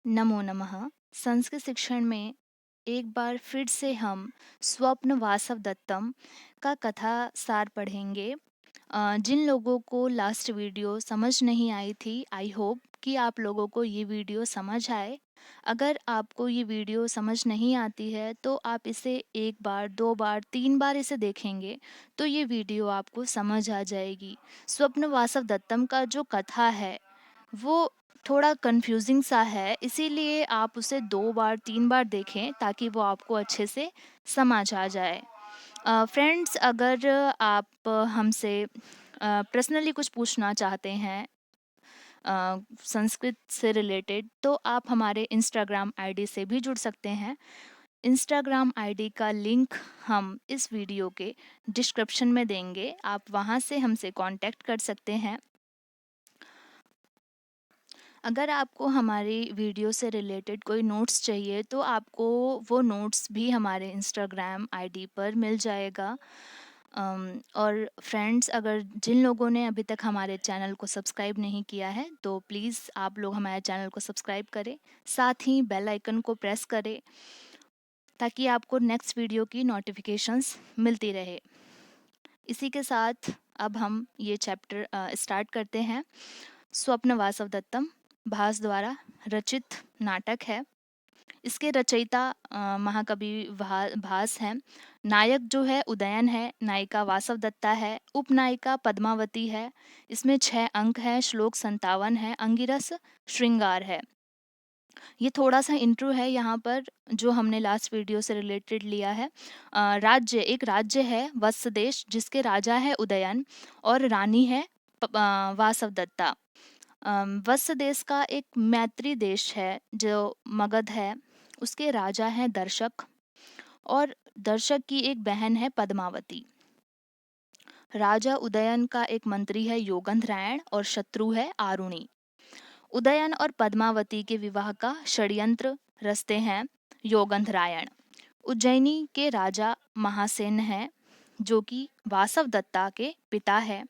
नमो नमः। संस्कृत शिक्षण में एक बार फिर से हम स्वप्न वासव दत्तम का कथा सार पढ़ेंगे। जिन लोगों को लास्ट वीडियो समझ नहीं आई थी, आई होप कि आप लोगों को ये वीडियो समझ आए। अगर आपको ये वीडियो समझ नहीं आती है तो आप इसे एक बार, दो बार, तीन बार इसे देखेंगे तो ये वीडियो आपको समझ आ जाएगी। स्वप्न वासव दत्तम का जो कथा है वो थोड़ा कंफ्यूजिंग सा है, इसीलिए आप उसे 2 बार 3 बार देखें ताकि वो आपको अच्छे से समझ आ जाए। फ्रेंड्स, अगर आप हमसे पर्सनली कुछ पूछना चाहते हैं संस्कृत से रिलेटेड, तो आप हमारे इंस्टाग्राम आईडी से भी जुड़ सकते हैं। इंस्टाग्राम आईडी का लिंक हम इस वीडियो के डिस्क्रिप्शन में देंगे, आप वहाँ से हमसे कांटेक्ट कर सकते हैं। अगर आपको हमारी वीडियो से रिलेटेड कोई नोट्स चाहिए तो आपको वो नोट्स भी हमारे इंस्टाग्राम आईडी पर मिल जाएगा। और फ्रेंड्स, अगर जिन लोगों ने अभी तक हमारे चैनल को सब्सक्राइब नहीं किया है तो प्लीज़ आप लोग हमारे चैनल को सब्सक्राइब करें, साथ ही बेल आइकन को प्रेस करें ताकि आपको नेक्स्ट वीडियो की नोटिफिकेशंस मिलती रहे। इसी के साथ अब हम ये चैप्टर स्टार्ट करते हैं। स्वप्न वासव दत्तम भास द्वारा रचित नाटक है। इसके रचयिता महाकवि भास हैं। नायक जो है उदयन है, नायिका वासव दत्ता है, उपनायिका पद्मावती है। इसमें 6 अंक है, श्लोक 57 है, अंगिरस श्रृंगार है। ये थोड़ा सा इंट्रो है यहाँ पर जो हमने लास्ट वीडियो से रिलेटेड लिया है। एक राज्य है वत्स देश, जिसके राजा है उदयन और रानी है वासव दत्ता। वत्स देश का एक मैत्री देश है जो मगध है, उसके राजा हैं दर्शक, और दर्शक की एक बहन है पद्मावती। राजा उदयन का एक मंत्री है योगंधरायण और शत्रु है आरुणि। उदयन और पद्मावती के विवाह का षड्यंत्र रचते हैं योगंधरायण। उज्जैनी के राजा महासेन हैं जो कि वासव दत्ता के पिता है।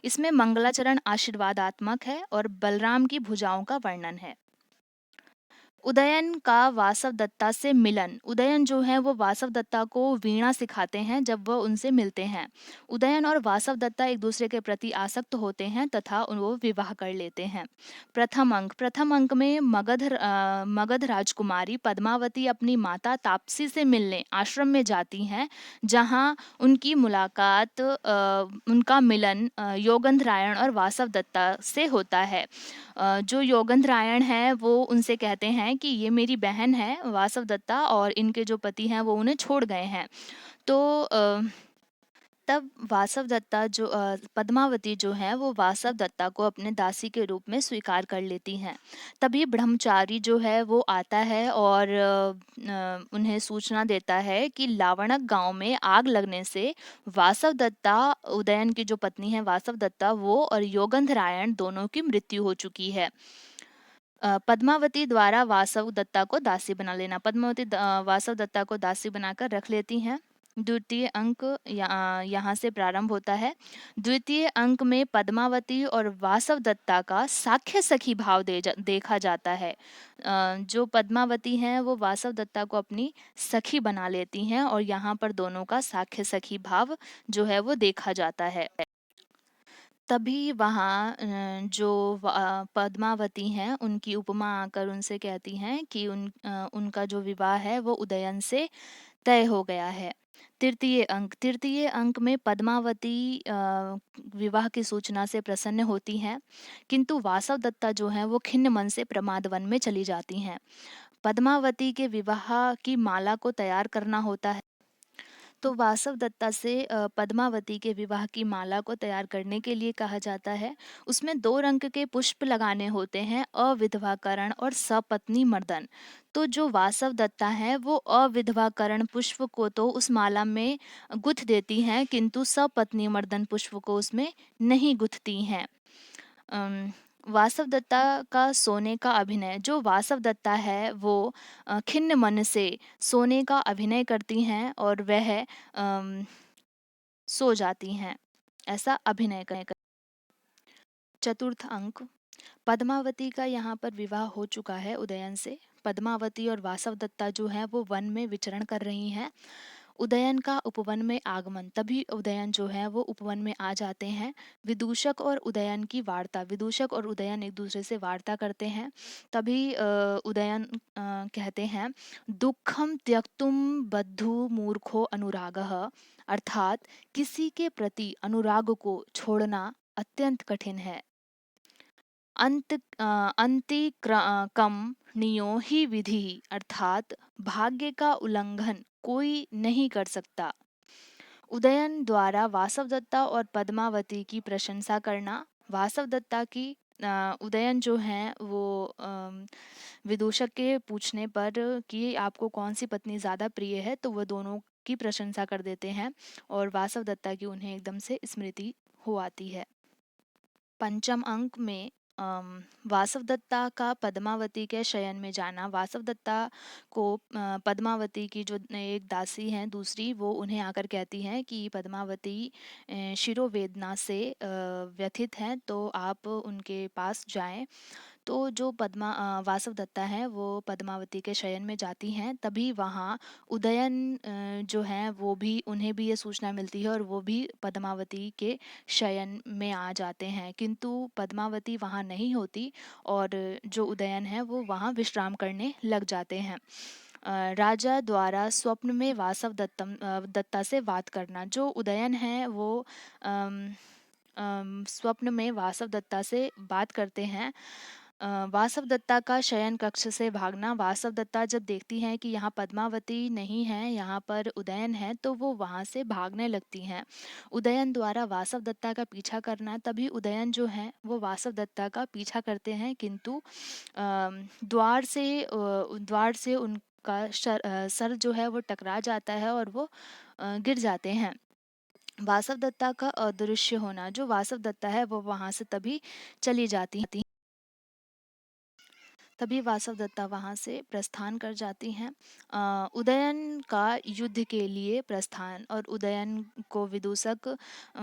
इसमें मंगलाचरण आशीर्वादात्मक है और बलराम की भुजाओं का वर्णन है। उदयन का वासव दत्ता से मिलन। उदयन जो है वो वासव दत्ता को वीणा सिखाते हैं जब वह उनसे मिलते हैं। उदयन और वासव दत्ता एक दूसरे के प्रति आसक्त होते हैं तथा वो विवाह कर लेते हैं। प्रथम अंक में मगध राजकुमारी पद्मावती अपनी माता तापसी से मिलने आश्रम में जाती हैं, जहाँ उनका मिलन योगंधरायण और वासव दत्ता से होता है। जो योगंधरायण है वो उनसे कहते हैं कि ये मेरी बहन है वासव दत्ता और इनके जो पति हैं वो उन्हें छोड़ गए हैं। तो तब पद्मावती जो है वो वासव दत्ता को अपने दासी के रूप में स्वीकार कर लेती हैं। तभी ब्रह्मचारी जो है वो आता है और उन्हें सूचना देता है कि लावणक गांव में आग लगने से वासव दत्ता, उदयन की जो पत्नी है वासव दत्ता, वो और योगंधरायण दोनों की मृत्यु हो चुकी है। पद्मावती द्वारा वासव दत्ता को दासी बना लेना। पद्मावती वासव दत्ता को दासी बनाकर रख लेती हैं। द्वितीय अंक यहाँ से प्रारंभ होता है। द्वितीय अंक में पद्मावती और वासव दत्ता का साख्य सखी भाव देखा जाता है। जो पद्मावती हैं वो वासव दत्ता को अपनी सखी बना लेती हैं और यहाँ पर दोनों का साख्य सखी भाव जो है वो देखा जाता है। तभी वहाँ पद्मावती हैं उनकी उपमा आकर उनसे कहती हैं कि उनका जो विवाह है वो उदयन से तय हो गया है। तृतीय अंक में पद्मावती विवाह की सूचना से प्रसन्न होती हैं, किंतु वासव दत्ता जो है वो खिन्न मन से प्रमाद वन में चली जाती हैं। पद्मावती के विवाह की माला को तैयार करना होता है, तो वासव दत्ता से पद्मावती के विवाह की माला को तैयार करने के लिए कहा जाता है। उसमें 2 रंग के पुष्प लगाने होते हैं, अविधवाकरण और सपत्नी मर्दन। तो जो वासव दत्ता है वो अविधवाकरण पुष्प को तो उस माला में गुथ देती हैं, किंतु सपत्नी मर्दन पुष्प को उसमें नहीं गुथती हैं। वासव दत्ता का सोने का अभिनय। जो वासव दत्ता है वो खिन्न मन से सोने का अभिनय करती हैं और वह सो जाती हैं, ऐसा अभिनय कर। चतुर्थ अंक, पद्मावती का यहाँ पर विवाह हो चुका है उदयन से। पद्मावती और वासवदत्ता जो है वो वन में विचरण कर रही हैं। उदयन का उपवन में आगमन, तभी उदयन जो है वो उपवन में आ जाते हैं। विदूषक और उदयन की वार्ता, विदूषक और उदयन एक दूसरे से वार्ता करते हैं। तभी उदयन कहते हैं, दुखम त्यक्तुम बद्धु मूर्खो अनुरागः, अर्थात किसी के प्रति अनुराग को छोड़ना अत्यंत कठिन है। अंतिक्रम नियो ही विधि, अर्थात भाग्य का उल्लंघन कोई नहीं कर सकता। उदयन द्वारा वासवदत्ता और पद्मावती की प्रशंसा करना। वासवदत्ता की उदयन जो हैं वो विदूषक के पूछने पर कि आपको कौन सी पत्नी ज़्यादा प्रिय है, तो वह दोनों की प्रशंसा कर देते हैं और वासवदत्ता की उन्हें एकदम से स्मृति हो आती है। पंचम अंक में वासवदत्ता का पद्मावती के शयन में जाना। वासवदत्ता को पद्मावती की जो एक दासी हैं दूसरी, वो उन्हें आकर कहती हैं कि पद्मावती शिरोवेदना से व्यथित हैं, तो आप उनके पास जाएं। तो जो वासवदत्ता है वो पद्मावती के शयन में जाती हैं। तभी वहाँ उदयन जो हैं वो भी, उन्हें भी ये सूचना मिलती है और वो भी पद्मावती के शयन में आ जाते हैं, किंतु पद्मावती वहाँ नहीं होती और जो उदयन है वो वहाँ विश्राम करने लग जाते हैं। राजा द्वारा स्वप्न में दत्ता से बात करना। जो उदयन है वो स्वप्न में वासव दत्ता से बात करते हैं। वासव दत्ता का शयन कक्ष से भागना। वासव दत्ता जब देखती हैं कि यहाँ पद्मावती नहीं है, यहाँ पर उदयन है, तो वो वहाँ से भागने लगती हैं। उदयन द्वारा वासव दत्ता का पीछा करना। तभी उदयन जो है वो वासव दत्ता का पीछा करते हैं, किंतु द्वार से उनका सर जो है वो टकरा जाता है और वो गिर जाते हैं। वासव दत्ता का अदृश्य होना। जो वासव दत्ता है वो वहां से तभी चली जाती हैं। तभी वासव दत्ता वहां से प्रस्थान कर जाती हैं। उदयन का युद्ध के लिए प्रस्थान, और उदयन को विदूषक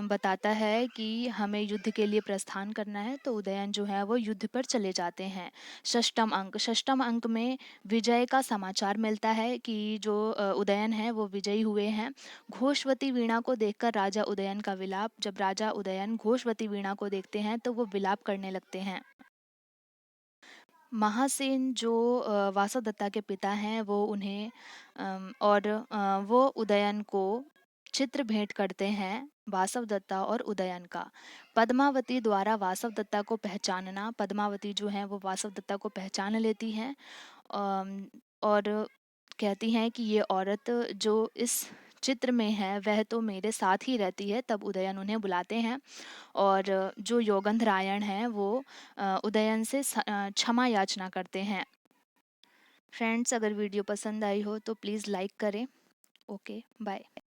बताता है कि हमें युद्ध के लिए प्रस्थान करना है, तो उदयन जो है वो युद्ध पर चले जाते हैं। षष्टम अंक में विजय का समाचार मिलता है कि जो उदयन है वो विजयी हुए हैं। घोषवती वीणा को देखकर राजा उदयन का विलाप। जब राजा उदयन घोषवती वीणा को देखते हैं तो वो विलाप करने लगते हैं। महासेन जो वासवदत्ता के पिता हैं वो उन्हें वो उदयन को चित्र भेंट करते हैं, वासवदत्ता और उदयन का। पद्मावती द्वारा वासवदत्ता को पहचानना। पद्मावती जो है वो वासवदत्ता को पहचान लेती हैं और कहती हैं कि ये औरत जो इस चित्र में है वह तो मेरे साथ ही रहती है। तब उदयन उन्हें बुलाते हैं और जो योगंधरायण हैं वो उदयन से क्षमा याचना करते हैं। फ्रेंड्स, अगर वीडियो पसंद आई हो तो प्लीज़ लाइक करें। Okay, bye.